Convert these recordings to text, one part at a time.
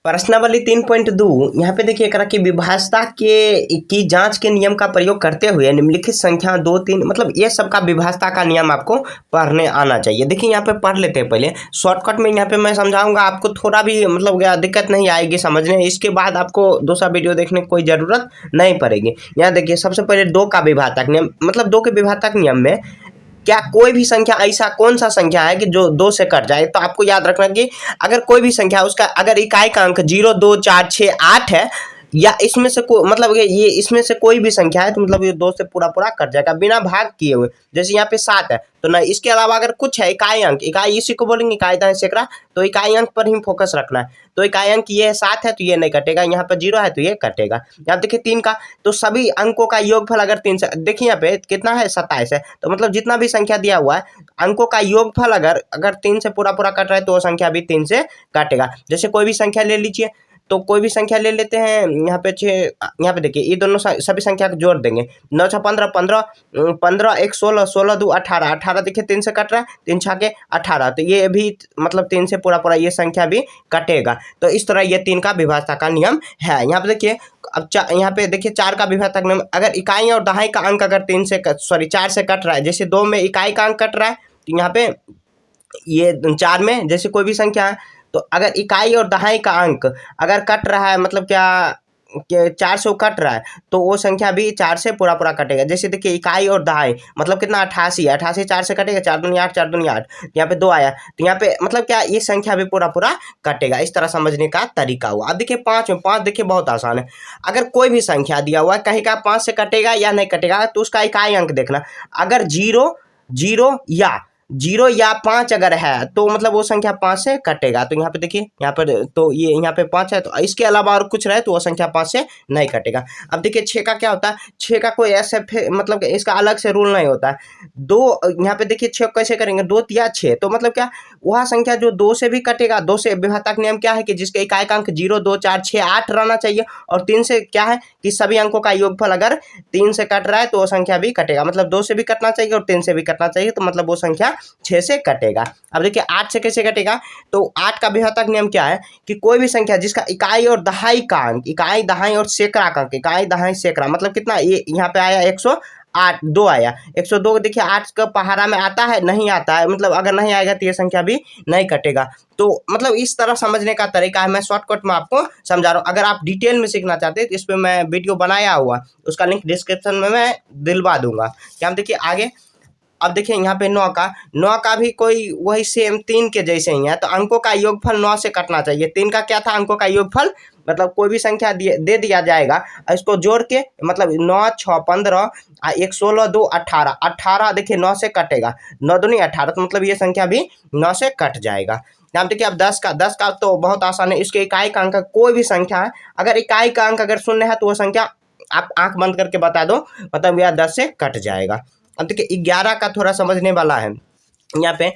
प्रश्नावली 3.2 यहाँ पे देखिए एकरा की विभाज्यता के की जांच के नियम का प्रयोग करते हुए निम्नलिखित संख्या 2 3 मतलब ये सब का विभाज्यता का नियम आपको पढ़ने आना चाहिए। देखिए यहाँ पे पढ़ लेते हैं पहले शॉर्टकट में। यहाँ पे मैं समझाऊंगा, आपको थोड़ा भी मतलब दिक्कत नहीं आएगी समझने। इसके बाद आपको दूसरा वीडियो देखने की कोई जरूरत नहीं पड़ेगी। यहाँ देखिए सबसे पहले 2 का विभाज्यता नियम, मतलब 2 के विभाज्यता नियम में क्या कोई भी संख्या ऐसा कौन सा संख्या है कि जो 2 से कट जाए। तो आपको याद रखना कि अगर कोई भी संख्या उसका अगर इकाई का अंक 0 2 4 6 8 है या इसमें से मतलब ये इसमें से कोई भी संख्या है तो मतलब ये 2 से पूरा पूरा कट जाएगा बिना भाग किए हुए। जैसे यहाँ पे 7 है तो ना, इसके अलावा अगर कुछ है इकाई अंक, इकाई इसी को बोलेंगे इकाई दाएं सैकड़ा, तो इकाई अंक पर ही फोकस रखना है। तो इकाई अंक ये 7 है तो ये नहीं कटेगा, यहाँ पर 0 है तो ये कटेगा। यहाँ देखिए 3 का, तो सभी अंकों का योगफल अगर 3 से, देखिए यहाँ पे कितना है 27 है, तो मतलब जितना भी संख्या दिया हुआ है अंकों का योगफल अगर 3 से पूरा पूरा कट रहा है तो वो संख्या भी 3 से काटेगा। जैसे कोई भी संख्या ले लीजिए, तो कोई भी संख्या ले लेते हैं। यहाँ पे 6, यहाँ पे देखिए ये दोनों सभी संख्या को जोड़ देंगे। 9 6 15 15 15 1 16 16 2 18 18 देखिए 3 से कट रहा है, 3 6 18, तो ये भी मतलब 3 से पूरा पूरा ये संख्या भी कटेगा। तो इस तरह ये 3 का विभाज्यता का नियम है। यहाँ पे देखिए अब यहाँ पे देखिए 4 का विभाज्यता नियम, अगर इकाई और दहाई का अंक अगर 4 से कट रहा है, जैसे 2 में इकाई का अंक कट रहा है तो यहाँ पे ये 4 में जैसे कोई भी संख्या है तो अगर इकाई और दहाई का अंक अगर कट रहा है, मतलब क्या 4 से कट रहा है तो वो संख्या भी 4 से पूरा पूरा कटेगा। जैसे देखिए इकाई और दहाई मतलब कितना 88 है, 88 4 से कटेगा, 4 दूनी 8 4 दूनी 8, यहाँ पे 2 आया तो यहाँ पे मतलब क्या ये संख्या भी पूरा पूरा कटेगा। इस तरह समझने का तरीका हुआ। अब देखिए 5 में, 5 देखिए बहुत आसान है। अगर कोई भी संख्या दिया हुआ है कहेगा 5 से कटेगा या नहीं कटेगा, तो उसका इकाई अंक देखना। अगर 0 या 5 अगर है तो मतलब वो संख्या 5 से कटेगा। तो यहाँ पे देखिए यहाँ पर तो ये यहाँ पे 5 है, तो इसके अलावा और कुछ रहे तो वो संख्या 5 से नहीं कटेगा। अब देखिए 6 का क्या होता है, 6 का कोई ऐसे मतलब इसका अलग से रूल नहीं होता है। 2 यहाँ पे देखिए 6 कैसे करेंगे, 2 या 6, तो मतलब क्या वह संख्या जो 2 से भी कटेगा। 2 से विभाज्यता का नियम क्या है कि जिसके इकाई का अंक 0 2 4 6 8 रहना चाहिए, और 3 से क्या है कि सभी अंकों का योगफल अगर 3 से कट रहा है तो वो संख्या भी कटेगा। मतलब 2 से भी कटना चाहिए और 3 से भी कटना चाहिए, तो मतलब वो संख्या 6 से कटेगा। अब देखिए 8 से कैसे कटेगा, तो 8 का विभाज्यता नियम क्या है कि कोई भी संख्या जिसका इकाई और दहाई का अंक, इकाई दहाई और सैकड़ा का अंक, इकाई दहाई सैकड़ा मतलब कितना, ये यहाँ पे आया 108 2 आया 102, देखिए 8 का पहाड़ा में आता है नहीं आता है, मतलब अगर नहीं आएगा तो ये संख्या भी नहीं कटेगा। तो मतलब इस तरह समझने का तरीका है, मैं शॉर्टकट में आपको समझा रहा हूँ। अगर आप डिटेल में सीखना चाहते हैं तो इस पर मैं वीडियो बनाया हुआ, उसका लिंक डिस्क्रिप्शन में मैं दिलवा दूंगा। क्या हम देखिए आगे। अब देखिए यहाँ पे 9 का भी कोई वही सेम 3 के जैसे ही है, तो अंकों का योगफल 9 से कटना चाहिए। 3 का क्या था, अंकों का योगफल मतलब कोई भी संख्या दे दिया जाएगा, इसको जोड़ के मतलब 9 6 15 1 16 2 18 18 देखिए 9 से कटेगा, 9 दूनी 18, तो मतलब ये संख्या भी 9 से कट जाएगा। यहाँ देखिए अब 10 का तो बहुत आसान है। इसके इकाई का अंक कोई भी संख्या है, अगर इकाई का अंक अगर शून्य है तो वो संख्या आप आंख बंद करके बता दो, मतलब यह 10 से कट जाएगा। अब देखिए 11 का थोड़ा समझने वाला है। यहाँ पे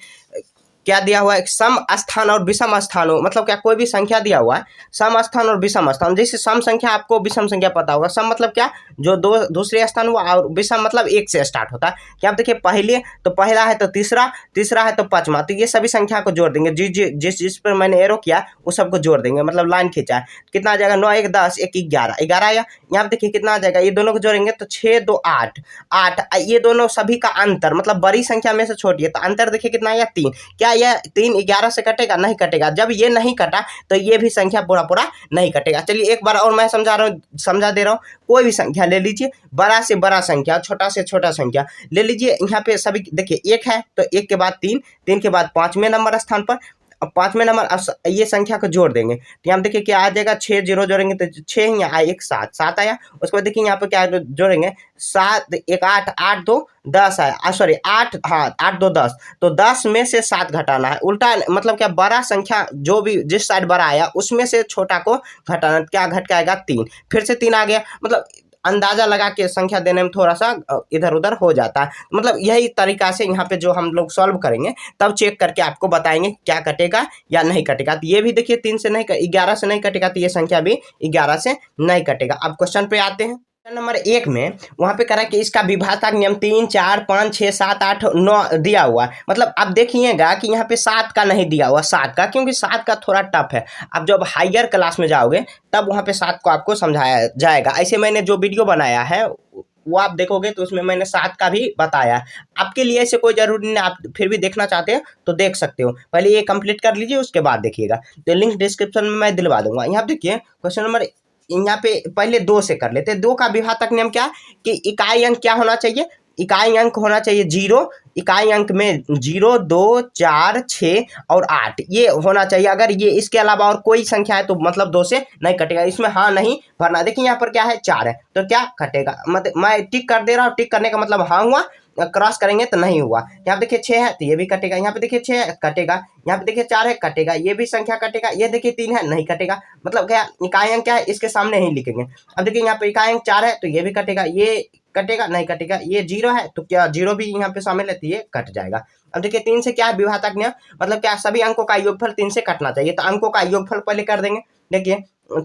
क्या दिया हुआ है, सम स्थान और विषम स्थान हो, मतलब क्या कोई भी संख्या दिया हुआ है सम स्थान और विषम स्थान। जैसे सम संख्या आपको विषम संख्या पता होगा, सम मतलब क्या जो दूसरे स्थान हुआ, और विषम मतलब 1 से स्टार्ट होता है। क्या आप देखिए पहले तो पहला है तो तीसरा, तीसरा है तो पांचवा, तो ये सभी संख्या को जोड़ देंगे। जिस पर मैंने एरो किया वो सबको जोड़ देंगे, मतलब लाइन खींचा है। कितना आ जाएगा, 9 1 10 1 11 11 आया। यहाँ देखिए कितना आ जाएगा, ये दोनों को जोड़ेंगे तो 6 2 8 8, ये दोनों सभी का अंतर मतलब बड़ी संख्या में से छोटी है, तो अंतर देखिए कितना आया 3। क्या यह 3 11 से कटेगा, नहीं कटेगा। जब ये नहीं कटा तो ये भी संख्या पूरा पूरा नहीं कटेगा। चलिए एक बार और मैं समझा दे रहा हूँ। कोई भी संख्या ले लीजिए, बड़ा से बड़ा संख्या, छोटा से छोटा संख्या ले लीजिए। यहाँ पे सभी देखिए 1 है तो 1 के बाद 3, 3 के बाद 5वें नंबर स्थान पर, अब 5वें नंबर ये संख्या को जोड़ देंगे तो यहाँ देखिए क्या आ जाएगा, 6 0 जोड़ेंगे तो 6 यहाँ आया, 1 7 7 आया। उसके बाद देखिए यहाँ पे क्या जोड़ेंगे, 7 1 8 8 2 10 आया, सॉरी 8, हाँ 8 2 10, तो 10 में से 7 घटाना है। उल्टा मतलब क्या बड़ा संख्या जो भी जिस साइड बड़ा आया उसमें से छोटा को घटाना, क्या घट के आएगा 3, फिर से 3 आ गया। मतलब अंदाजा लगा के संख्या देने में थोड़ा सा इधर उधर हो जाता है। मतलब यही तरीका से यहाँ पे जो हम लोग सॉल्व करेंगे तब चेक करके आपको बताएंगे क्या कटेगा या नहीं कटेगा। तो ये भी देखिए 3 से नहीं 11 से नहीं कटेगा, तो ये संख्या भी 11 से नहीं कटेगा। अब क्वेश्चन पे आते हैं। नंबर 1 में वहां पे करा कि इसका विभाजक नियम 3, 4, 5, 6, 7, 8, 9 दिया हुआ है। मतलब आप देखिएगा कि यहाँ पे 7 का नहीं दिया हुआ, 7 का, क्योंकि 7 का थोड़ा टफ है। आप जब हायर क्लास में जाओगे तब वहां पे 7 को आपको समझाया जाएगा। ऐसे मैंने जो वीडियो बनाया है वो आप देखोगे तो उसमें मैंने 7 का भी बताया। आपके लिए ऐसे कोई जरूरी नहीं, आप फिर भी देखना चाहते हो तो देख सकते हो। पहले ये कंप्लीट कर लीजिए, उसके बाद देखिएगा। तो लिंक डिस्क्रिप्शन में मैं दिलवा दूंगा। यहाँ देखिए क्वेश्चन नंबर, यहाँ पे पहले 2 से कर लेते हैं। 2 का विभाजक नियम क्या कि इकाई अंक क्या होना चाहिए, इकाई अंक होना चाहिए 0। इकाई अंक में 0, 2, 4, 6 और 8 ये होना चाहिए। अगर ये इसके अलावा और कोई संख्या है तो मतलब 2 से नहीं कटेगा। इसमें हाँ नहीं भरना। देखिए यहाँ पर क्या है 4 है तो क्या कटेगा, मतलब मैं टिक कर दे रहा हूँ, टिक करने का मतलब हाँ हुआ, क्रॉस करेंगे तो नहीं हुआ। यहाँ पे देखिए 6 है तो ये भी कटेगा। यहाँ पे देखिए 6 है कटेगा। यहाँ पे देखिए 4 है कटेगा, ये भी संख्या कटेगा। ये देखिए 3 है नहीं कटेगा। मतलब क्या इकाई अंक क्या है इसके सामने ही लिखेंगे। अब देखिए यहाँ पे इकाई अंक 4 है तो ये भी कटेगा, ये कटेगा नहीं कटेगा। ये 0 है तो क्या 0 भी यहाँ पे शामिल है तो ये कट जाएगा। अब देखिए 3 से क्या है विभाजक नियम, मतलब क्या सभी अंकों का योगफल 3 से कटना चाहिए। तो अंकों का योगफल पहले कर देंगे। देखिए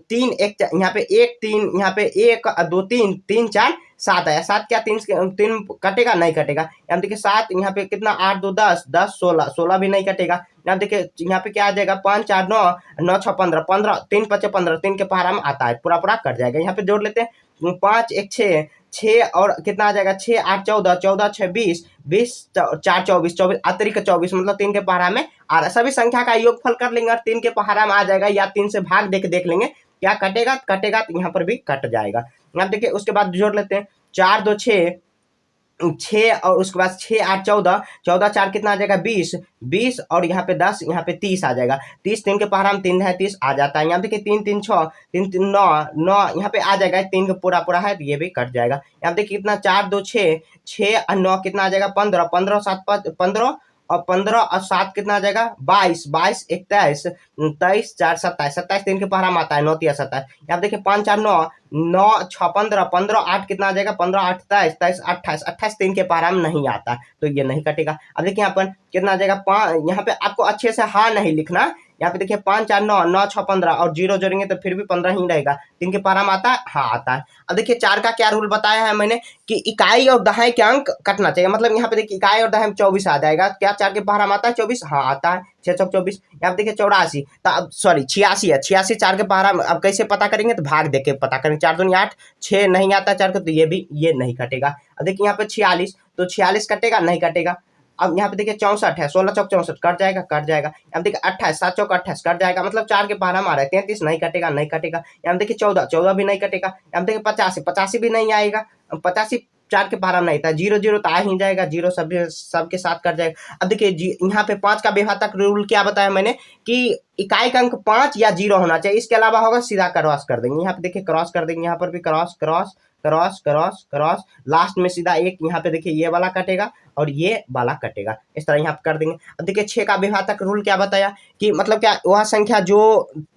3 1 यहाँ पे 1 3, यहाँ पे 1 2 3 3 4 7 आया। 7 क्या 3 कटेगा नहीं कटेगा। यहाँ देखिए 7, यहाँ पे कितना 8 2 10 10 16 16 भी नहीं कटेगा। यहाँ देखिए यहाँ पे क्या आ जाएगा 5 4 9 9 6 15 15 3 5 15 3 के पहाड़ा में आता है, पूरा पूरा कट जाएगा। यहाँ पे जोड़ लेते हैं 5 1 6 6 और कितना आ जाएगा 6 8 14 14 6 20 20 4 24 24 अतिरिक्त 24 मतलब 3 के पहाड़ा में आ रहा है। सभी संख्या का योगफल कर लेंगे और 3 के पहाड़ा में आ जाएगा, या 3 से भाग देख लेंगे क्या कटेगा, कटेगा तो यहाँ पर भी कट जाएगा। यहाँ देखिए उसके बाद जोड़ लेते हैं 4 2 6 6 और उसके बाद 6 8 14 14 4 कितना आ जाएगा 20 20 और यहाँ पे 10 यहाँ पे 30 आ जाएगा। 30 3 के पहाड़ा में 3 है 30 आ जाता है। यहाँ देखिए 3 3 6 3 3 9 9 यहाँ पे आ जाएगा, 3 का पूरा पूरा है तो ये भी कट जाएगा। यहाँ देखिए कितना 4 2 6 6 और 9 कितना आ जाएगा 15 15 7 15 और 15 और 7 कितना आ जाएगा 22 22 21 23 4 27 27 3 के पहाड़ा में आता है 9 3 27। यहाँ देखिए 5 4 9 9 6 15 15 8 कितना आ जाएगा 15 8 23 23 28 28 3 के पहाड़ा में नहीं आता तो ये नहीं कटेगा। अब देखिए यहाँ पर कितना आ जाएगा 5, यहाँ पे आपको अच्छे से हाँ नहीं लिखना। यहाँ पे देखिए 5 4 9 9 6 15 और 0 जोड़ेंगे तो फिर भी 15 ही रहेगा। 3 के पहाड़ा में आता है हाँ आता है। अब देखिए 4 का क्या रूल बताया है मैंने कि इकाई और दहाई के अंक कटना चाहिए। मतलब यहाँ पे देखिए इकाई और दहाई में 24 आ जाएगा, क्या 4 के पहाड़ा में आता है 24 हाँ आता है 6 चौक 24। यहाँ पे देखिए 84 तो अब सॉरी 86 है, 86 4 के पहाड़ा में अब कैसे पता करेंगे तो भाग देख के पता करेंगे। 4 दूनी 8 6 नहीं आता 4 को तो ये भी ये नहीं कटेगा। अब देखिए यहाँ पे 46 तो 46 कटेगा नहीं कटेगा। अब यहाँ पे देखिए 64 है 16 चौक 64 कट जाएगा कट जाएगा। अब देखिए 28 7 चौक 28 कट जाएगा, मतलब 4 के पहाड़ा में आ रहा है 33 नहीं कटेगा नहीं कटेगा। यहाँ देखिए 14 14 भी नहीं कटेगा। यहाँ देखिए 85 85 भी नहीं आएगा, 85 4 के पहाड़ा में नहीं था। 0 0 तो आ ही जाएगा, 0 सबके साथ कट जाएगा। अब देखिए यहाँ पे 5 का विभाजक रूल क्या बताया मैंने कि इकाई का अंक 5 या 0 होना चाहिए, इसके अलावा होगा सीधा क्रॉस कर देंगे। यहाँ पे देखिए क्रॉस कर देंगे, यहाँ पर भी cross cross cross cross cross, last में सीधा एक यहाँ पे देखिए ये वाला कटेगा और ये वाला कटेगा, इस तरह यहाँ पे कर देंगे। अब देखिए 6 का विभाजक रूल क्या बताया कि मतलब क्या वह संख्या जो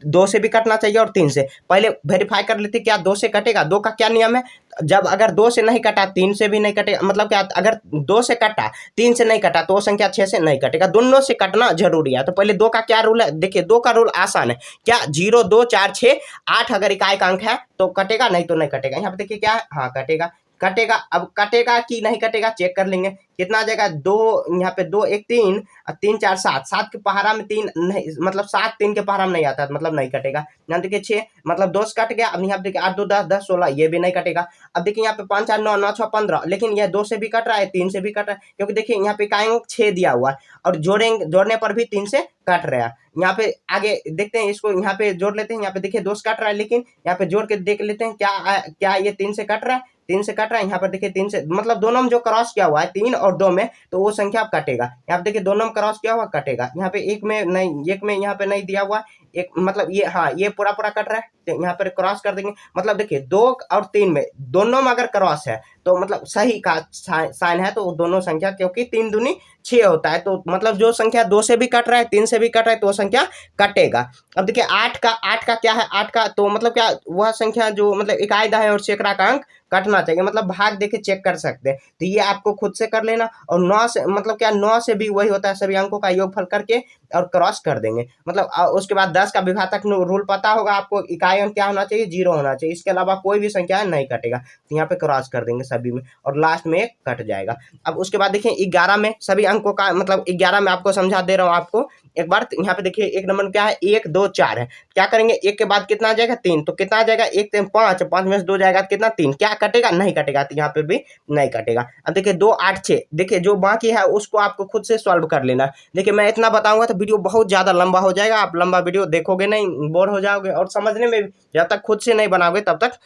2 से भी कटना चाहिए और 3 से। पहले वेरीफाई कर लेते क्या 2 से कटेगा। 2 का क्या नियम है, जब अगर 2 से नहीं कटा 3 से भी नहीं कटेगा। मतलब क्या अगर 2 से कटा 3 से नहीं कटा तो वो संख्या 6 से नहीं कटेगा, दोनों से कटना जरूरी है। तो पहले 2 का क्या रूल है, देखिए 2 का रूल आसान है, क्या 0 2 4 6 8 अगर इकाई का अंक है तो कटेगा, नहीं तो नहीं कटेगा। यहाँ पे देखिए क्या है हाँ कटेगा कटेगा। अब कटेगा कि नहीं कटेगा चेक कर लेंगे, कितना आ जाएगा 2 यहाँ पे 2 1 3 3 4 7 7 के पहाड़ा में 3 नहीं, मतलब 7 3 के पहाड़ा में नहीं आता मतलब नहीं कटेगा। यहाँ देखिए 6 मतलब 2 से कट गया। अब यहाँ पे देखिए 8 2 10 10 16 ये भी नहीं कटेगा। अब देखिए यहाँ पे 5 4 9 9 6 15, लेकिन यह 2 से भी कट रहा है 3 से भी कट रहा है, क्योंकि देखिए यहाँ पे इकाई अंक 6 दिया हुआ है और जोड़ने पर भी 3 से कट रहा है। यहाँ पे आगे देखते हैं इसको, यहाँ पे जोड़ लेते हैं। यहाँ पे देखिए 2 से कट रहा है, लेकिन यहाँ पे जोड़ के देख लेते हैं क्या ये 3 से कट रहा है, 3 से कट रहा है। यहाँ पर देखिए 3 से मतलब दोनों में जो क्रॉस किया हुआ है 3 और 2 में तो वो संख्या कटेगा। यहाँ पे देखिए दोनों में क्रॉस किया हुआ कटेगा। यहाँ पे एक में नहीं, एक में यहाँ पे नहीं दिया हुआ एक, मतलब ये हाँ ये पूरा पूरा कट रहा है तो यहाँ पर क्रॉस कर देंगे। मतलब देखिए 2 और 3 में दोनों में अगर क्रॉस है तो मतलब सही का साइन है, तो दोनों संख्या, क्योंकि 3 दूनी 6 होता है तो मतलब जो संख्या 2 से भी कट रहा है 3 से भी कट रहा है तो वो संख्या कटेगा। अब देखिए 8 का क्या है, 8 का तो मतलब क्या वह संख्या जो मतलब इकाई दहाई और सैकड़ा का अंक कटना चाहिए, मतलब भाग देके चेक कर सकते हैं। तो ये आपको खुद से कर लेना। और 9 से मतलब क्या 9 से भी वही होता है, सभी अंकों का योगफल करके और क्रॉस कर देंगे। मतलब उसके बाद 10 का विभाजक रूल पता होगा आपको, इकाई अंक क्या होना चाहिए, 0 होना चाहिए, इसके अलावा कोई भी संख्या नहीं कटेगा। तो यहाँ पे क्रॉस कर देंगे सभी में और लास्ट में एक कट जाएगा। अब उसके बाद देखिए 11 में सभी अंकों का मतलब 11 में आपको समझा दे रहा हूँ आपको एक बार। यहाँ पे देखिए एक नंबर क्या है, 1 2 4 है, क्या करेंगे, एक के बाद कितना आ जाएगा, 3, तो कितना आ जाएगा, 1 3 5, 5 में से 2 जाएगा कितना, 3, क्या कटेगा, नहीं कटेगा, तो यहाँ पे भी नहीं कटेगा। अब देखिए 2 8 6, देखिए जो बाकी है उसको आपको खुद से सॉल्व कर लेना। देखिए मैं इतना बताऊंगा तो वीडियो बहुत ज्यादा लंबा हो जाएगा, आप लंबा वीडियो देखोगे नहीं, बोर हो जाओगे, और समझने में जब तक खुद से नहीं बनाओगे तब तक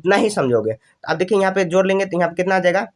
नहीं समझोगे। अब देखिए यहाँ पे जोड़ लेंगे तो यहाँ पे कितना आ जाएगा,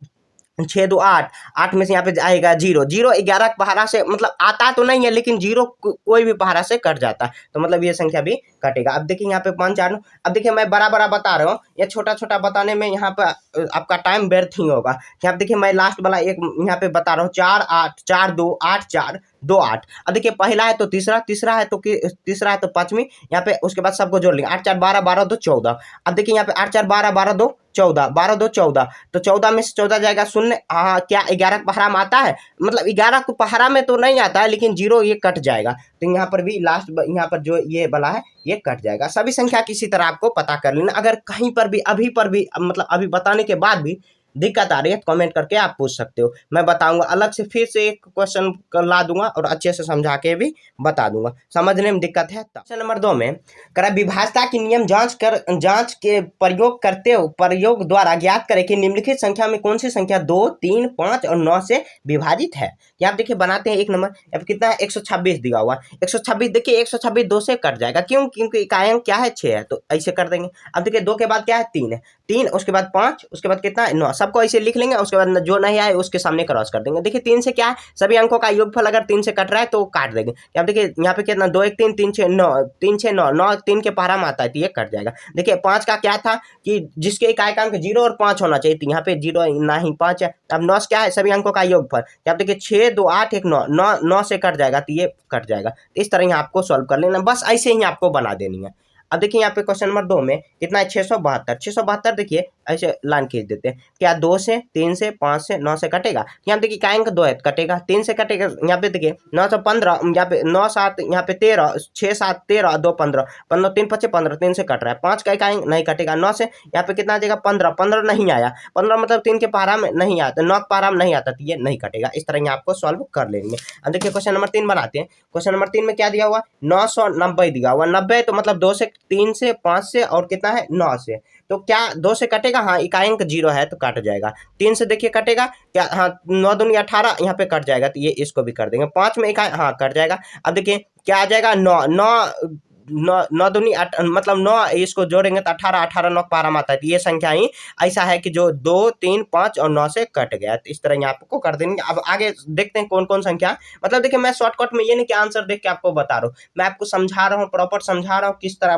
6 2 8, 8 में से यहाँ पे आएगा 0, 0 11 पहाड़ा से मतलब आता तो नहीं है, लेकिन 0 कोई भी पहाड़ा से कट जाता है, तो मतलब ये संख्या भी कटेगा। अब देखिए यहाँ पे 5 4, अब देखिए मैं बड़ा बड़ा बता रहा हूँ, ये छोटा छोटा बताने में यहाँ पे आपका टाइम व्यर्थ ही होगा। यहाँ पे देखिए मैं लास्ट वाला एक यहाँ पे बता रहा हूँ, 4 8 4 2 8 4 2 8। अब देखिए पहला है तो तीसरा, तीसरा है तो पांचवी, यहाँ पे उसके बाद सबको जोड़ लेंगे, 8 4 12 12 2 14। अब देखिए यहाँ पे 8 4 12 12 2 14, 12 2 14, तो 14 में से 14 जाएगा शून्य। हाँ क्या 11 पहाड़ा में आता है, मतलब 11 को पहाड़ा में तो नहीं आता है, लेकिन 0 ये कट जाएगा, तो यहाँ पर भी लास्ट यहाँ पर जो ये वाला है ये कट जाएगा। सभी संख्या किसी तरह आपको पता कर लेना। अगर कहीं पर भी अभी पर भी मतलब अभी बताने के बाद भी दिक्कत आ रही है तो कमेंट करके आप पूछ सकते हो, मैं बताऊंगा, अलग से फिर से एक क्वेश्चन ला दूंगा और अच्छे से समझा के भी बता दूंगा, समझने में दिक्कत है। क्वेश्चन नंबर 2 में करा विभाज्यता की नियम जांच के प्रयोग द्वारा ज्ञात करें कि निम्नलिखित संख्या में कौन सी संख्या 2 3 5 और 9 से विभाजित है। यहाँ देखिए बनाते हैं एक नंबर, अब कितना है, 126 दिया हुआ, 126, देखिए 126 2 से कट जाएगा, क्यों, क्योंकि इकाई अंक क्या है, 6 है, तो ऐसे कर देंगे। अब देखिए 2 के बाद क्या है, 3 है, 3 उसके बाद 5 उसके बाद कितना है, 9, सबको ऐसे लिख लेंगे, उसके बाद जो नहीं आए उसके सामने क्रॉस कर देंगे। देखिए 3 से क्या है, सभी अंकों का योगफल अगर 3 से कट रहा है तो काट देंगे। अब देखिए यहाँ पे कितना, 2 1 3 3 6 9, 3 6 9, 9 3 के पहाड़ा में आता है तो ये कट जाएगा। देखिए 5 का क्या था कि जिसके इकाई का अंक 0 और 5 होना चाहिए, तो यहाँ पे 0 नहीं 5 है। अब 9 क्या है, सभी अंकों का योगफल, अब देखिए 6 2 8 1 9, 9 से कट जाएगा तो ये कट जाएगा। इस तरह यहाँ आपको सॉल्व कर लेना, बस ऐसे ही आपको बना देनी है। अब देखिए यहाँ पे क्वेश्चन नंबर 2 में कितना है, 672, देखिए ऐसे लाइन खींच देते हैं, क्या 2 से 3 से 5 से 9 से कटेगा, यहाँ देखिए इकाई अंक 2 है कटेगा, 3 से कटेगा, यहाँ पे देखिए 9 से 15, यहाँ पे 9 7, यहाँ पे 13, 6 7 13 2 15, 15 3 5 15, 3 से कट रहा है, 5 का इकाई अंक नहीं कटेगा, 9 से यहाँ पे कितना आ जाएगा, 15, 15 नहीं आया, 15 मतलब 3 के पहाड़ा में नहीं आता, 9 के पहाड़ा में नहीं आता, तो ये नहीं कटेगा। इस तरह यहाँ आपको सॉल्व कर लेंगे। अब देखिए क्वेश्चन नंबर 3 बनाते हैं। क्वेश्चन नंबर 3 में क्या दिया हुआ, 990 दिया हुआ, 90 तो मतलब 2 से 3 से 5 से और कितना है 9 से, तो क्या 2 से कटेगा, हाँ इकाई अंक 0 है तो कट जाएगा। 3 से देखिए कटेगा क्या, हाँ 9 दूनी 18, यहाँ पे कट जाएगा, तो ये इसको भी कर देंगे। 5 में इकाई, हाँ कट जाएगा। अब देखिए क्या आ जाएगा, 9 दूनी मतलब 9, इसको जोड़ेंगे तो 18, 18 9 पारा में आता है, तो ये संख्या ही ऐसा है कि जो 2 3 5 और 9 से कट गया, तो इस तरह यहाँ आपको कर देंगे। अब आगे देखते हैं कौन कौन संख्या, मतलब देखिए मैं शॉर्टकट में ये नहीं कि आंसर देख के आपको बता रहा हूँ, मैं आपको समझा रहा हूँ, प्रॉपर समझा रहा हूँ किस तरह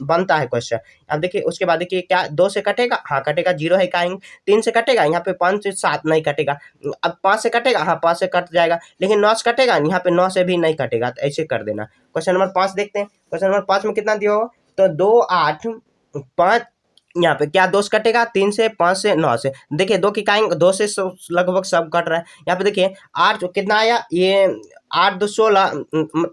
बनता है क्वेश्चन। अब देखिए उसके बाद देखिए क्या 2 से कटेगा, हाँ कटेगा, 0 है इकाई। 3 से कटेगा, यहाँ पे 5 से 7 नहीं कटेगा। अब 5 से कटेगा, हाँ 5 से कट जाएगा, लेकिन 9 से कटेगा, यहाँ पे 9 से भी नहीं कटेगा, तो ऐसे कर देना। क्वेश्चन नंबर 5 देखते हैं। क्वेश्चन नंबर 5 में कितना दिया हो, तो 2 8 5, यहाँ पे क्या 2 से कटेगा, 3 से 5 से 9 से, देखिए 2 की इकाई 2 से लगभग सब कट रहा है। यहाँ पे देखिए 8 कितना आया, ये 8 2 16,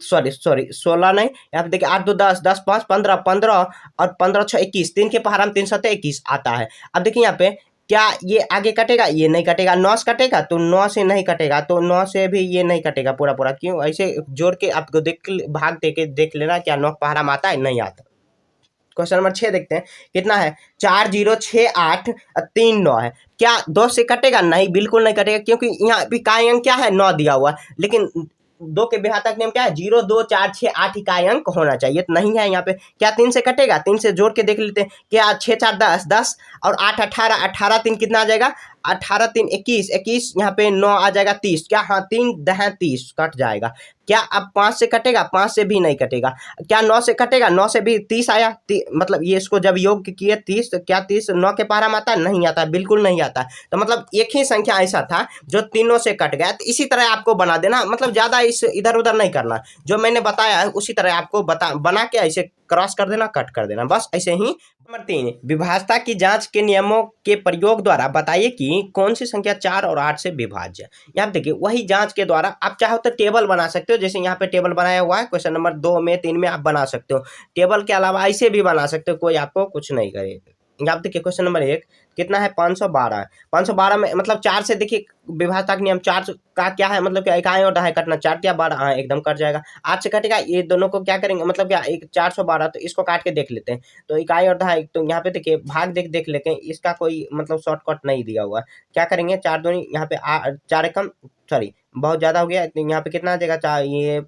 सॉरी 16 नहीं, यहाँ पे देखिए 8 2 10, 10 5 15, 15 और 15 6 21, 3 के पहाड़ा में 3 7 21 आता है। अब देखिए यहाँ पे क्या ये आगे कटेगा, ये नहीं कटेगा, 9 से कटेगा तो 9 से नहीं कटेगा, तो 9 से भी ये नहीं कटेगा पूरा पूरा, क्यों, ऐसे जोड़ के आपको भाग दे के देख लेना क्या 9 पहाड़ा में आता है, नहीं आता। क्वेश्चन नंबर 6 देखते हैं, कितना है, 4 0 6 8 3 9 है, क्या 2 से कटेगा, नहीं बिल्कुल नहीं कटेगा, क्योंकि यहाँ इकाई अंक क्या है 9 दिया हुआ, लेकिन 2 के विभाजक नियम क्या है, 0 2 4 6 8 इकाई अंक होना चाहिए, तो नहीं है यहाँ पे। क्या 3 से कटेगा, 3 से जोड़ के देख लेते हैं, क्या 6 4 10 10 और 8 18, 18 3 कितना आ जाएगा, 18 3 21, 21 यहाँ पे 9 आ जाएगा 30, क्या हाँ 3 10 30 कट जाएगा। क्या अब 5 से कटेगा, 5 से भी नहीं कटेगा। क्या 9 से कटेगा, 9 से भी 30 आया, मतलब ये इसको जब योग किए 30, तो क्या 30 9 के पारा में आता है, नहीं आता, बिल्कुल नहीं आता। तो मतलब एक ही संख्या ऐसा था जो तीनों से कट गया, तो इसी तरह आपको बना देना, मतलब ज़्यादा इस इधर उधर नहीं करना, जो मैंने बताया है उसी तरह आपको बना के ऐसे क्रॉस कर देना, कट कर देना, बस ऐसे ही। नंबर 3, विभाज्यता की जांच के नियमों के प्रयोग द्वारा बताइए कि कौन सी संख्या 4 और 8 से विभाज्य है। यहाँ देखिए वही जांच के द्वारा आप चाहो तो टेबल बना सकते हो, जैसे यहाँ पे टेबल बनाया हुआ है क्वेश्चन नंबर 2 में 3 में आप बना सकते हो। टेबल के अलावा ऐसे भी बना सकते हो, कोई आपको कुछ नहीं करेगा। यहाँ देखिए क्वेश्चन नंबर 1 कितना है 512। 512 में मतलब 4 से देखिए विभाज्यता का नियम 4 का क्या है, मतलब क्या इकाई और दहाई कटना, 4 या 12, हाँ एकदम कट जाएगा। 8 से कटेगा, ये दोनों को क्या करेंगे, मतलब क्या एक 412, तो इसको काट के देख लेते हैं। तो इकाई और दहाई, तो यहाँ पे देखिए भाग देख लेते हैं, इसका कोई मतलब शॉर्टकट नहीं दिया हुआ। क्या करेंगे 4 दूनी यहाँ पे 4 एकम सॉरी बहुत ज्यादा हो गया, तो यहाँ पे कितना आ जाएगा, 4 ये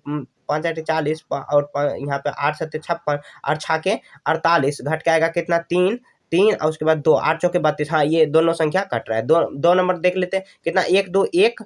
5 8 40 और यहाँ पे 8 7 56 और 6 के 48, घट के आएगा कितना 3 3 और उसके बाद 2, 8 चौके 32। हाँ ये दोनों संख्या कट रहा है। दो नंबर देख लेते हैं कितना 1 2 1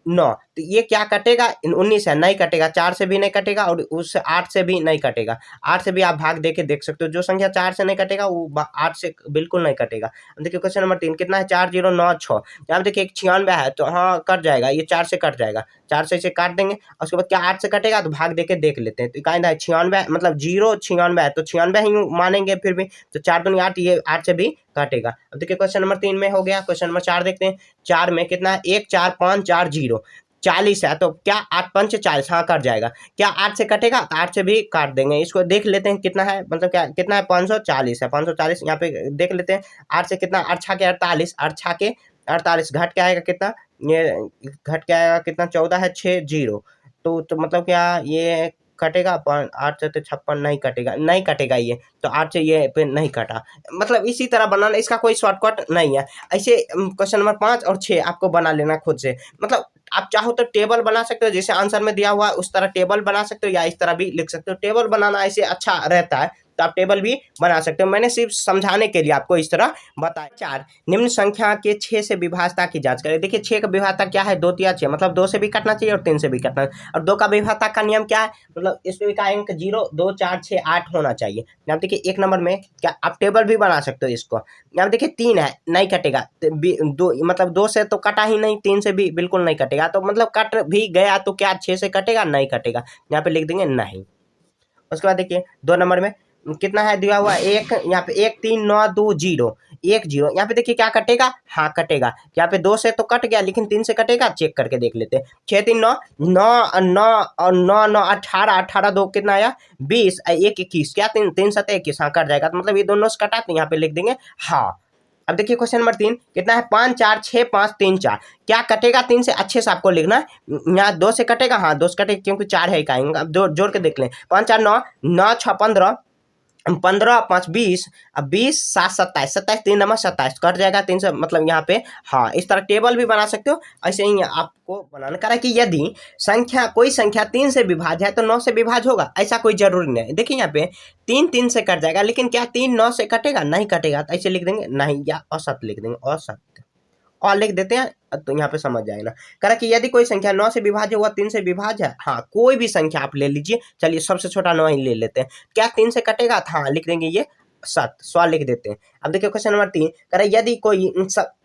9, तो ये क्या कटेगा 19 है, नहीं कटेगा, 4 से भी नहीं कटेगा और उससे 8 से भी नहीं कटेगा। 8 से भी आप भाग दे के देख सकते हो, जो संख्या 4 से नहीं कटेगा वो 8 से बिल्कुल नहीं कटेगा। देखिए क्वेश्चन नंबर 3 कितना है 4096। यहाँ देखिए 96 है, तो हाँ कट जाएगा, ये 4 से कट जाएगा, 4 से इसे काट देंगे और उसके बाद क्या 8 से कटेगा, तो भाग दे के देख लेते हैं। तो इकाई है 96 मतलब 096 है, तो 96 ही मानेंगे फिर भी, तो 4 दूनी 8, ये 8 से भी काटेगा। अब देखिए क्वेश्चन नंबर 3 में हो गया। क्वेश्चन नंबर 4 देखते हैं। 4 में कितना है 1 4 5 4 0, 40 है, तो क्या 8 5 40, हाँ कट जाएगा। क्या 8 से कटेगा, तो 8 से भी काट देंगे। इसको देख लेते हैं कितना है, मतलब क्या कितना है 540 है, 540 यहाँ पे देख लेते हैं। 8 से कितना 8 6 के 48, 8 6 के 48, घट के आएगा कितना, ये घट के आएगा कितना 14 है 6 0, तो मतलब क्या ये कटेगा 8 से, तो 56 नहीं कटेगा, नहीं कटेगा ये, तो 8 से ये पे नहीं कटा। मतलब इसी तरह बनाना, इसका कोई शॉर्टकट नहीं है। ऐसे क्वेश्चन नंबर 5 और 6 आपको बना लेना खुद से। मतलब आप चाहो तो टेबल बना सकते हो, जैसे आंसर में दिया हुआ है उस तरह टेबल बना सकते हो, या इस तरह भी लिख सकते हो। टेबल बनाना ऐसे अच्छा रहता है, तो आप टेबल भी बना सकते हो। मैंने सिर्फ समझाने के लिए आपको इस तरह बताया। 4, निम्न संख्या के 6 से विभाज्यता की जांच करें। देखिए 6 का विभाज्यता क्या है 2 3 6, मतलब 2 से भी कटना चाहिए और 3 से भी कटना। और 2 का विभाज्यता का नियम क्या है, मतलब इसमें का अंक 0 2 4 6 8 होना चाहिए। यहाँ देखिए 1 नंबर में क्या आप टेबल भी बना सकते हो इसको। यहाँ देखिए 3 है, नहीं कटेगा, 2 मतलब 2 से तो कटा ही नहीं, 3 से भी बिल्कुल नहीं कटेगा, तो मतलब कट भी गया तो क्या 6 से कटेगा, नहीं कटेगा। यहाँ पे लिख देंगे नहीं। उसके बाद देखिए 2 नंबर में कितना है दिया हुआ 1, यहाँ पे 1 3 9 2 0 1 0, यहाँ पे देखिए क्या कटेगा, हाँ कटेगा। यहाँ पे 2 से तो कट गया, लेकिन 3 से कटेगा, चेक करके देख लेते हैं। 6 3 9 9 9 और 9 9 18 18 2 कितना आया 20 1 21, क्या 3 7 21, हाँ कट जाएगा। तो मतलब ये दोनों से कटा, तो यहाँ पे लिख देंगे हाँ। अब देखिए क्वेश्चन नंबर 3 कितना है 5 4 6 5 3 4, क्या कटेगा 3 से, अच्छे से आपको लिखना है। यहाँ 2 से कटेगा, हाँ 2 से कटेगा क्योंकि 4 है इकाई। अब जोड़ के देख लें 5 4 9 9 6 15 15 5 20, अब 20 7 27 27 3 नंबर 27, कट जाएगा 3 से, मतलब यहाँ पे हाँ इस तरह टेबल भी बना सकते हो। ऐसे ही आपको बनाना करा कि यदि संख्या कोई संख्या 3 से विभाज्य है तो 9 से विभाज्य होगा, ऐसा कोई जरूरी नहीं। देखिए यहाँ पे 3 3 से कट जाएगा, लेकिन क्या 3 9 से कटेगा, नहीं कटेगा, तो ऐसे लिख देंगे नहीं, या असत्य लिख देंगे, असत्य और लिख देते हैं, तो यहाँ पे समझ जाएगा। करा कि यदि कोई संख्या 9 से विभाज्य हुआ 3 से विभाज्य है, हाँ कोई भी संख्या आप ले लीजिए, चलिए सबसे छोटा 9 ही ले लेते हैं, क्या 3 से कटेगा, हाँ लिख देंगे ये सत्य, सवाल लिख देते हैं। अब देखिए क्वेश्चन नंबर 3 करा यदि कोई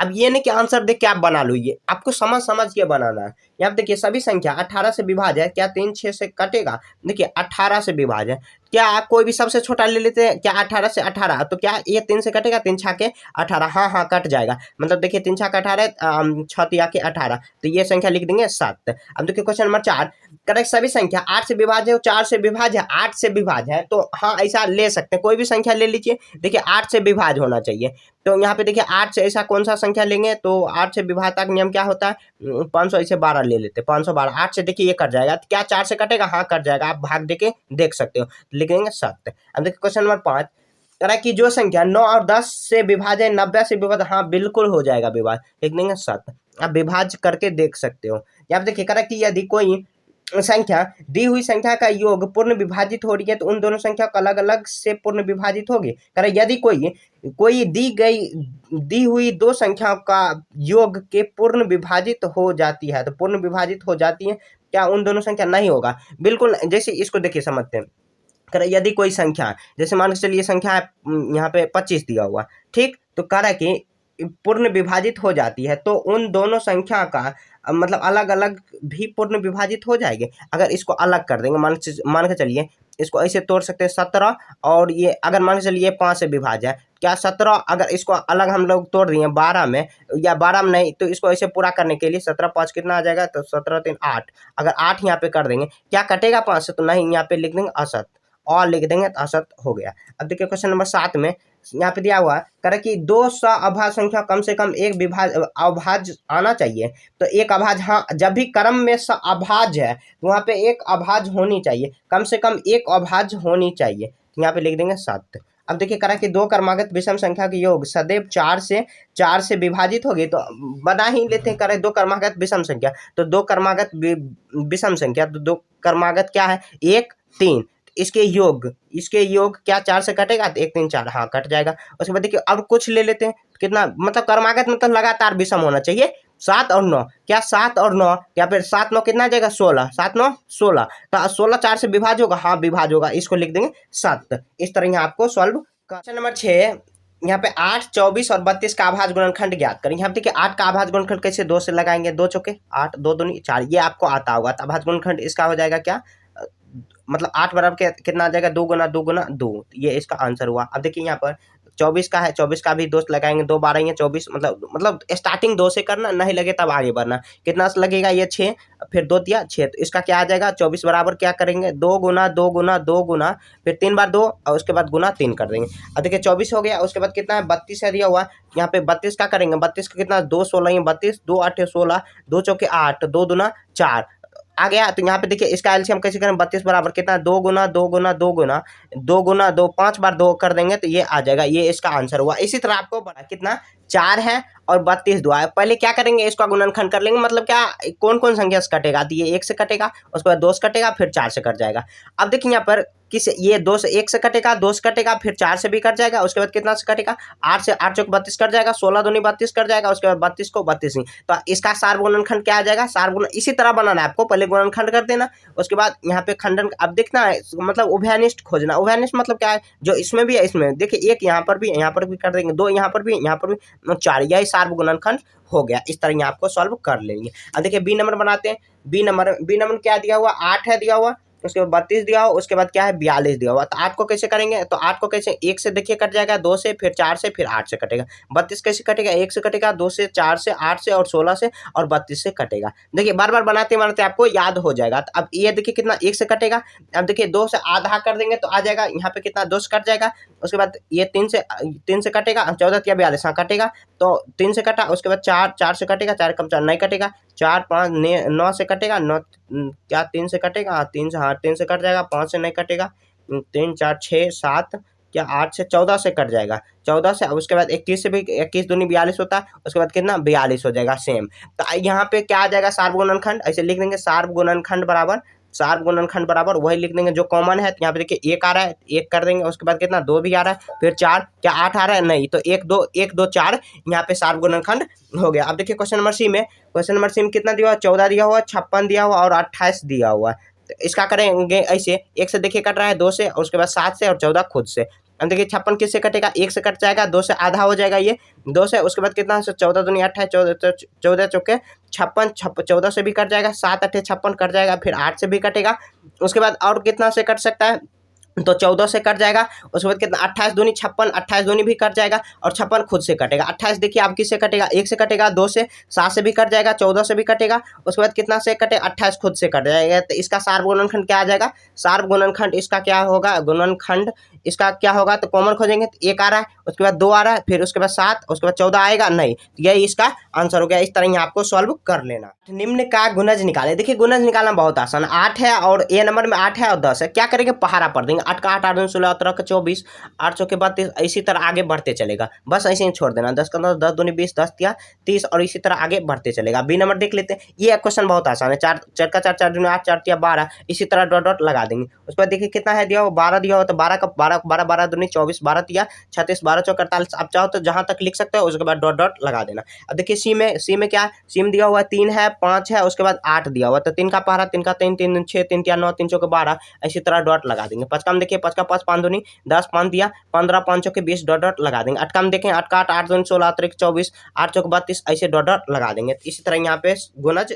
अब ये नहीं कि आंसर देख के आप बना लो, ये आपको समझ के बनाना है। यहाँ देखिए सभी संख्या 18 से विभाज्य है, क्या 3 6 से कटेगा, देखिए 18 से विभाज्य है, क्या कोई भी सबसे छोटा ले लेते हैं, क्या 18 से 18, तो क्या ये 3 से कटेगा, 3 6 के 18, हाँ हाँ कट जाएगा। मतलब देखिए 3 6 के 18 6 3 के 18, तो ये संख्या लिख देंगे 7। अब देखिए क्वेश्चन नंबर 4 करेक्ट सभी संख्या 8 से विभाज्य है, 4 से विभाज्य है, 8 से विभाज्य है, तो हाँ ऐसा ले सकते हैं, कोई भी संख्या ले लीजिए। देखिए 8 से विभाज्य होना चाहिए, तो यहाँ पे देखिए 8 से ऐसा कौन सा संख्या लेंगे, तो 8 से विभाज्यता का नियम क्या होता है 500, ऐसे 12 ले लेते हैं, 512। 8 से देखिए ये कट जाएगा, तो क्या 4 से कटेगा, हाँ कट जाएगा, आप भाग देके देख सकते हो, लिखेंगे 7। अब देखिए क्वेश्चन नंबर 5 करा कि जो संख्या 9 और 10 से विभाज्य 90 से विभाज्य, हाँ बिल्कुल हो जाएगा विभाज्य, लिख देंगे 7। आप विभाज्य करके देख सकते हो। यहाँ देखिए करा कि यदि कोई संख्या दी हुई संख्या का योग पूर्ण विभाजित हो रही है, तो उन दोनों संख्या को अलग अलग से पूर्ण विभाजित होगी। करें यदि कोई दी हुई दो संख्याओं का योग के पूर्ण विभाजित हो जाती है, तो पूर्ण विभाजित हो जाती है, क्या उन दोनों संख्या नहीं होगा, बिल्कुल। जैसे इसको देखिए समझते हैं, करें यदि कोई संख्या, जैसे मान के चलिए संख्या है यहाँ पे 25 दिया हुआ, ठीक, तो कह रहा है कि पूर्ण विभाजित हो जाती है तो उन दोनों संख्या का मतलब अलग अलग भी पूर्ण विभाजित हो जाएंगे। अगर इसको अलग कर देंगे, मान के चलिए इसको ऐसे तोड़ सकते हैं 17, और ये अगर मान के चलिए 5 से विभाज्य है, क्या 17 अगर इसको अलग हम लोग तोड़ दिए 12 में, या 12 में नहीं, तो इसको ऐसे पूरा करने के लिए 17 5 कितना आ जाएगा, तो 17 3 8, अगर 8 यहाँ पे कर देंगे क्या कटेगा 5 से, तो नहीं, यहाँ पे लिख देंगे असत, और लिख देंगे तो असत हो गया। अब देखिए क्वेश्चन नंबर 7 में यहाँ पे दिया हुआ है, करे कि दो सअभाज्य संख्या कम से कम एक अभाज्य आना चाहिए। तो एक अभाज्य, हाँ, जब भी क्रम में सअभाज्य है तो वहाँ पे एक अभाज्य होनी चाहिए, कम से कम एक अभाज्य होनी चाहिए, तो यहाँ पे लिख देंगे 7। अब देखिए करा कि दो क्रमागत विषम संख्या के योग सदैव 4 से विभाजित होगी, तो बना ही लेते हैं, करें दो क्रमागत विषम संख्या, तो दो क्रमागत विषम संख्या, तो दो क्रमागत क्या है 1 3, इसके योग क्या 4 से कटेगा, तो 1 3 4, हाँ कट जाएगा। उसके बाद देखिए अब कुछ ले लेते हैं, कितना मतलब क्रमागत मतलब लगातार विषम होना चाहिए, 7 और 9, क्या 7 और 9, या फिर 7 9 कितना आ जाएगा 16, 7 9 16, तो 16 4 से विभाज्य होगा, हाँ विभाज्य होगा, इसको लिख देंगे 7। इस तरह यहाँ आपको सॉल्व। क्वेश्चन नंबर 6, यहाँ पे 8 24 और 32 का अभाज्य गुणनखंड ज्ञात करें। यहाँ देखिए 8 का अभाज्य गुणनखंड कैसे, 2 से लगाएंगे, 2 चौके 8, 2 दूनी 4, ये आपको आता होगा, तो अभाज्य गुणनखंड इसका हो जाएगा क्या, मतलब 8 बराबर कितना आ जाएगा 2 गुना 2 गुना 2, ये इसका आंसर हुआ। अब देखिए यहाँ पर 24 का है, 24 का भी 2 लगाएंगे, 2 12 है 24, मतलब स्टार्टिंग 2 से करना, नहीं लगे तब आगे बढ़ना। कितना लगेगा ये 6, फिर 2 दिया 6, तो इसका क्या आ जाएगा 24 बराबर क्या करेंगे 2 गुना 2 गुना 2 गुना, फिर 3 बार 2 और उसके बाद गुना 3 कर देंगे। अब देखिए 24 हो गया, उसके बाद कितना है 32 है दिया हुआ, यहाँ पे 32 का करेंगे, 32 का कितना 2 16 32, 2 8 16, 2 चौके 8, 2 दूना 4 आ गया। तो यहाँ पे देखिए इसका एलसीएम कैसे करें, 32 बराबर कितना 2 गुना 2 गुना 2 गुना 2 गुना 2, 5 बार 2 कर देंगे तो ये आ जाएगा, ये इसका आंसर हुआ। इसी तरह आपको बड़ा कितना 4 है और 32 दुआ है, पहले क्या करेंगे इसका गुणनखंड कर लेंगे, मतलब क्या कौन कौन संख्या से कटेगा, तो ये 1 से कटेगा, उसके बाद 2 से कटेगा, फिर 4 से कट जाएगा। अब देखिए यहाँ पर किस ये 2 से 1 से कटेगा, 2 से कटेगा, फिर 4 से भी कट जाएगा, उसके बाद कितना से कटेगा 8 से, 8 चौक 32 कट जाएगा, 16 दूनी 32 कट जाएगा, उसके बाद 32 को 32 नहीं, तो इसका सार गुणनखंड क्या आ जाएगा, सार गुण इसी तरह बनाना है आपको, पहले गुणनखंड कर देना, उसके बाद यहाँ पे खंडन। अब देखना है मतलब उभयनिष्ठ खोजना, उभयनिष्ठ मतलब क्या है, जो इसमें भी है इसमें, देखिए एक यहाँ पर भी कर देंगे, 2 यहाँ पर भी 4, यही सार गुणनखंड हो गया। इस तरह आपको सॉल्व कर लेंगे। अब देखिए बी नंबर बनाते हैं, बी नंबर क्या दिया हुआ 8 है दिया हुआ, उसके बाद 32 दिया हुआ, उसके बाद क्या है 42 दिया हुआ। तो 8 को कैसे करेंगे, तो 8 को कैसे 1 से देखिए कट जाएगा, 2 से, फिर 4 से, फिर 8 से कटेगा। 32 कैसे कटेगा, 1 से कटेगा, 2 से, 4 से, 8 से और 16 से और 32 से कटेगा। देखिए बार बार बनाते बनाते आपको याद हो जाएगा। तो अब ये देखिए कितना 1 से कटेगा, अब देखिए 2 से आधा कर देंगे तो आ जाएगा यहाँ पे कितना 2 से कट जाएगा, उसके बाद ये 3 से कटेगा, 14 या 42 हाँ कटेगा, तो 3 से कटा, उसके बाद 4 से कटेगा, 4 कम 4 नहीं कटेगा, 4 5 9 से कटेगा, 9 क्या 3 से कटेगा, 3 से, हाँ 3 से कट जाएगा, 5 से नहीं कटेगा, 3 4 6 7 क्या 8 से 14 से कट जाएगा, 14 से, उसके बाद 21 से भी, 21 दूनी 42 होता है, उसके बाद कितना 42 हो जाएगा सेम। तो यहाँ पे क्या आ जाएगा सार्व गुणनखंड, ऐसे लिख देंगे सार्व गुणनखंड बराबर वही लिख देंगे जो कॉमन है। तो यहाँ पे देखिए 1 आ रहा है, 1 कर देंगे, उसके बाद कितना 2 भी आ रहा है, फिर 4 क्या 8 आ रहा है, नहीं, तो 1 2 4 यहाँ पे सार्व गुणनखंड हो गया। अब देखिए क्वेश्चन नंबर सी में कितना दिया हुआ 14 दिया हुआ, 56 दिया हुआ और 28 दिया हुआ। तो इसका करेंगे ऐसे, 1 से देखिए कट रहा है, 2 से, और उसके बाद 7 से और 14 खुद से। अब देखिए 56 किससे कटेगा, 1 से कट जाएगा, 2 से आधा हो जाएगा, ये 2 से, उसके बाद कितना 14 दूनी 28, 14 चौके 56, 14 से भी कट जाएगा, 7 8 56 कट जाएगा, फिर 8 से भी कटेगा, उसके बाद और कितना से कट सकता है, तो 14 से कट जाएगा, उसके बाद कितना 28 दूनी 56, 28 दूनी भी कट जाएगा और 56 खुद से कटेगा। 28 देखिए आप किससे कटेगा, 1 से कटेगा, 2 से, 7 से भी कट जाएगा, 14 से भी कटेगा, उसके बाद कितना से कटे 28 खुद से कट जाएगा। तो इसका सार्व गुणनखंड क्या आ जाएगा, सार्व गुणनखंड इसका क्या होगा, गुणनखंड इसका क्या होगा, तो कॉमन खोजेंगे तो 1 आ रहा है, उसके बाद 2 आ रहा है, फिर उसके बाद 7, उसके बाद 14 आएगा, नहीं, यही इसका आंसर हो गया। इस तरह आपको सॉल्व कर लेना। निम्न का गुणज निकाले, देखिए गुणज निकालना बहुत आसान, 8 है और ए नंबर में 8 है और 10 है, क्या करेंगे पहाड़ा पढ़ देंगे, 8 का 8 8 दूनी 16, 18 का 24, 8 चौके 32, इसी तरह आगे बढ़ते चलेगा, बस ऐसे ही छोड़ देना, 10 का 10, 10 दूनी 20, 10 या 30 और इसी तरह आगे बढ़ते चलेगा। बी नंबर देख लेते हैं, ये क्वेश्चन बहुत आसान है, 4 का 4 4 दूनी 8, 4 या 12, इसी तरह डॉट डॉट लगा देंगे। उसके बाद देखिए कितना है दिया हो 12 दिया हो, तो 12 का 12 12 12 दूनी 24 12 तिया 36 12 चौक 48। आप चाहो तो जहाँ तक लिख सकते हो, उसके बाद डॉट डॉट लगा देना। अब देखिए सी में क्या है, सी में दिया हुआ 3 है 5 है, उसके बाद 8 दिया हुआ, तो 3 का पहाड़ा 3 का 3 3 6 3 तिया 9 3 चौके 12, इसी तरह डॉट लगा देंगे। 5 का में देखिए 5 का 5 5 दूनी 10 5 दिया 15 5 चौके 20 डॉट डॉट लगा देंगे। 8 का में देखें 8 का 8 8 दूनी 16 8 24 8 चौके 32, ऐसे डॉट डॉट लगा देंगे। इसी तरह यहाँ पे गुणज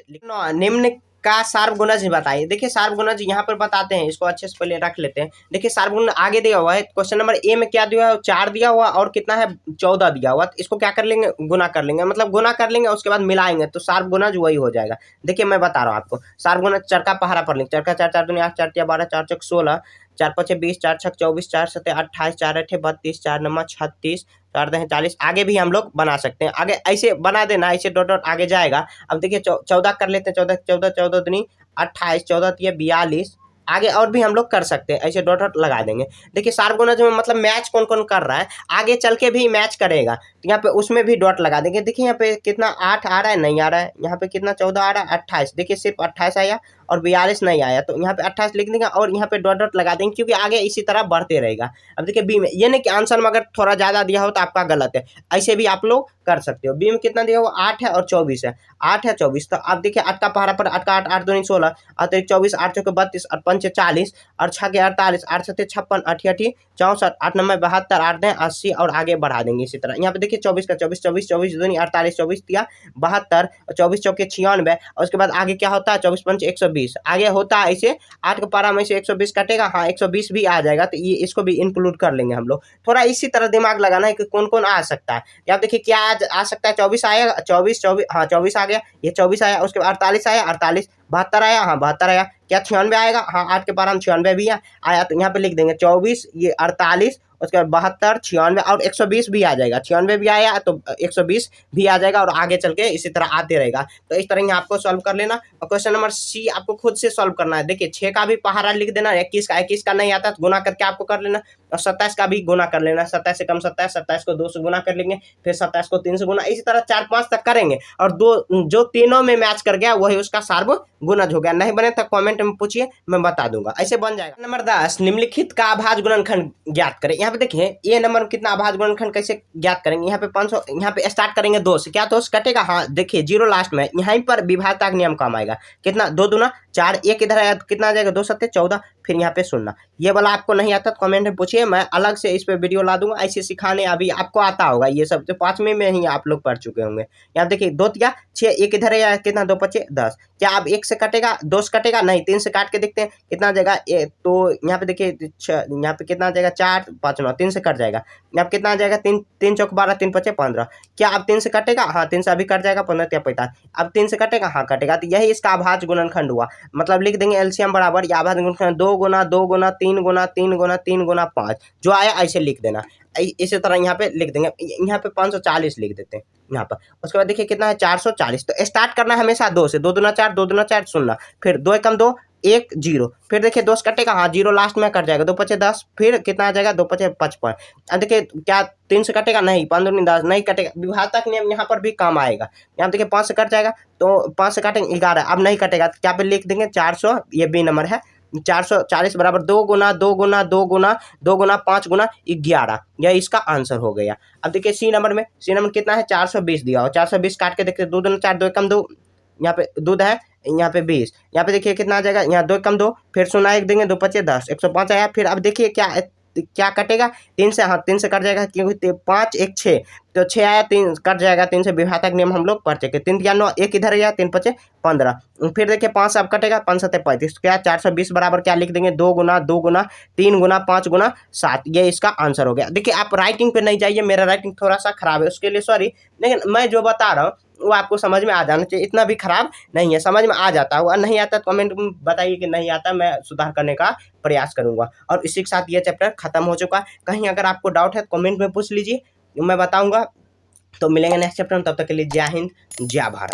निम्न का सार्वगुणज बताइए। देखिए सार्वगुणज यहाँ पर बताते हैं, इसको अच्छे से पहले रख लेते हैं। देखिए सार्वगुण आगे दिया हुआ है, क्वेश्चन नंबर ए में क्या दिया है, 4 दिया हुआ और कितना है 14 दिया हुआ, तो इसको क्या कर लेंगे, गुना कर लेंगे, मतलब गुना कर लेंगे उसके बाद मिलाएंगे तो सार्वगुणज वही हो जाएगा। देखिए मैं बता रहा हूँ आपको, सार्वगुणज चर का पहाड़ा पढ़ लेंगे। चर का 4 4 दूनी 8 4 तिया 12 4 चौक 16 4 5 20 4 6 24 4 7 28 4 8 32 4 9 36 4 10 40। आगे भी हम लोग बना सकते हैं, आगे ऐसे बना देना, ऐसे डॉट डॉट आगे जाएगा। अब देखिए 14 कर लेते हैं, 14 14 14 दूनी 28 14 तिया 42, आगे और भी हम लोग कर सकते हैं, ऐसे डॉट डॉट लगा देंगे। देखिए सार्वगुणज में मतलब मैच कौन कौन कर रहा है, आगे चल के भी मैच करेगा, तो यहाँ पे उसमें भी डॉट लगा देंगे। देखिए यहाँ पे कितना 8 आ रहा है, नहीं आ रहा है, यहाँ पे कितना 14 आ रहा है 28, देखिए सिर्फ 28 आया और 42 नहीं आया, तो यहाँ पे 28 लिख देंगे और यहाँ पे डॉट डॉट लगा देंगे, क्योंकि आगे इसी तरह बढ़ते रहेगा। अब देखिए बी में ये नहीं कि आंसर में अगर थोड़ा ज़्यादा दिया हो तो आपका गलत है, ऐसे भी आप लोग कर सकते हो। बी में कितना दिया हुआ 8 है और 24 है, 8 है 24, तो आप देखिए 8 का पहाड़ा पर 8 का 8 8 दूनी 16 और 24 8 चौके 32 और 5 40 और 6 के 48 8 7 56 8 8 64 8 9 72 8 10 80 और आगे बढ़ा देंगे इसी तरह। यहाँ पे देखिए 24 का 24 24 24 दूनी 48 24 तिया 72 और 24 चौके 96 और उसके बाद आगे क्या होता है 24 5 120, आगे होता है ऐसे 8 के पारा में से 120 कटेगा, हाँ 120 भी आ जाएगा, तो ये इसको भी इंक्लूड कर लेंगे हम लोग। थोड़ा इसी तरह दिमाग लगाना है कि कौन कौन आ सकता है। यहाँ देखिए क्या आ सकता है, 24 आएगा, 24 हाँ 24 आ गया, ये 24 आया, उसके बाद 48 आया 48, 72 आया, हाँ 72 आया, क्या 96 आएगा, हाँ 8 के पारा में 96 भी आया, तो यहाँ पे लिख देंगे 24 ये 48, उसके बाद 72 96 और 120 भी आ जाएगा, 96 भी आया तो 120 भी आ जाएगा और आगे चल के इसी तरह आते रहेगा। तो इस तरह आपको सॉल्व कर लेना और क्वेश्चन नंबर सी आपको खुद से सॉल्व करना है। देखिए 6 का भी पहाड़ा लिख देना, 21 का नहीं आता तो गुना करके आपको कर लेना और 27 का भी गुना कर लेना, 27 से कम 27, 27 को 2 से गुना कर लेंगे, फिर 27 को 3 से गुना, इसी तरह 4 5 तक करेंगे और जो तीनों में मैच कर गया वही उसका सार्वगुणज हो गया। नहीं बने तो कमेंट में पूछिए, मैं बता दूंगा, ऐसे बन जाएगा। नंबर 10 निम्नलिखित का अभाज्य गुणनखंड ज्ञात करें। यहाँ पे देखिए ए नंबर में कितना अभाज्य गुणनखंड कैसे ज्ञात करेंगे, यहाँ पे 500, यहाँ पे स्टार्ट करेंगे 2 से, क्या 2 से कटेगा, हाँ देखिए 0 लास्ट में, यहीं पर विभाजता का नियम काम आएगा, कितना 2 दूना 4, एक इधर आया कितना आ जाएगा 2 7 14, फिर यहाँ पे 0। ये वाला आपको नहीं आता तो कमेंट में पूछिए, मैं अलग से इस पे वीडियो ला दूंगा, ऐसे सिखाने अभी आपको आता होगा ये सब, तो 5वीं में ही आप लोग पढ़ चुके होंगे। यहाँ देखिए 2 तिया 6, एक इधर है कितना 2 5 10, क्या आप 1 से कटेगा 2 से कटेगा, नहीं 3 से काट के देखते हैं कितना आ जाएगा, तो यहाँ पे देखिए यहाँ पे कितना आ जाएगा 4 5 9, 3 से कट जाएगा, यहाँ पे कितना आ जाएगा 3 चौक 12 3 5 15, क्या अब 3 से कटेगा, हाँ 3 से अभी कट जाएगा 15 तिया 45, अब 3 से कटेगा, हाँ कटेगा, तो यही इसका अभाज्य गुणनखंड हुआ। मतलब लिख देंगे एलसीएम बराबर या अभाज्य गुणनखंड 2 गुना 2 गुना 3 गुना 3 गुना 3 गुना 5, जो आया ऐसे लिख देना। इसी तरह यहाँ पे लिख देंगे, यहाँ पे 540 लिख देते हैं यहाँ पर। उसके बाद देखिए कितना है 440, तो स्टार्ट करना है हमेशा 2 से, 2 दूना 4 2 दूना 4 0, फिर 2 एकम 2 1 0, फिर देखिए 2 से कटेगा, हाँ 0 लास्ट में कट जाएगा, 2 5 10, फिर कितना आ जाएगा 2 5 55, अब देखिए क्या 3 से कटेगा, नहीं 5 दूनी 10 नहीं कटेगा, विभाजता का नियम यहाँ पर भी काम आएगा। यहाँ देखिए 5 से कट जाएगा तो 5 से काटेंगे 11, अब नहीं कटेगा तो क्या पे लिख देंगे 400, ये बी नंबर है, 440 बराबर 2 गुना 2 गुना 2 गुना 2 गुना 5 गुना 11, यह इसका आंसर हो गया। अब देखिए सी नंबर में कितना है 420 दिया हो, 420 काट के देखते 2 दूना 4 2 एकम 2, यहाँ पे दूध है, यहाँ पे 20, यहाँ पे देखिए कितना आ जाएगा, यहाँ 2 एकम 2, फिर 0 1 देंगे 2 5 10 105 आया, फिर अब देखिए क्या कटेगा 3 से, हाँ 3 से कट जाएगा क्योंकि 5 1 6, तो 6 आया 3 कट जाएगा, 3 से विभाजक नियम हम लोग पढ़ चुके, 3 या 9 एक इधर गया 3 5 15, फिर देखिए 5 से अब कटेगा 5 7 35, क्या 420 बराबर क्या लिख देंगे 2 गुना 2 गुना 3 गुना 5 गुना 7, ये इसका आंसर हो गया। देखिए आप राइटिंग पे नहीं जाइए, मेरा राइटिंग थोड़ा सा खराब है उसके लिए सॉरी, लेकिन मैं जो बता रहा हूँ वो आपको समझ में आ जाना चाहिए, इतना भी खराब नहीं है, समझ में आ जाता है, नहीं आता तो कमेंट में बताइए कि नहीं आता, मैं सुधार करने का प्रयास करूंगा। और इसी के साथ ये चैप्टर खत्म हो चुका है, कहीं अगर आपको डाउट है कमेंट में पूछ लीजिए, मैं बताऊंगा। तो मिलेंगे नेक्स्ट चैप्टर में, तब तक के लिए जय हिंद जय भारत।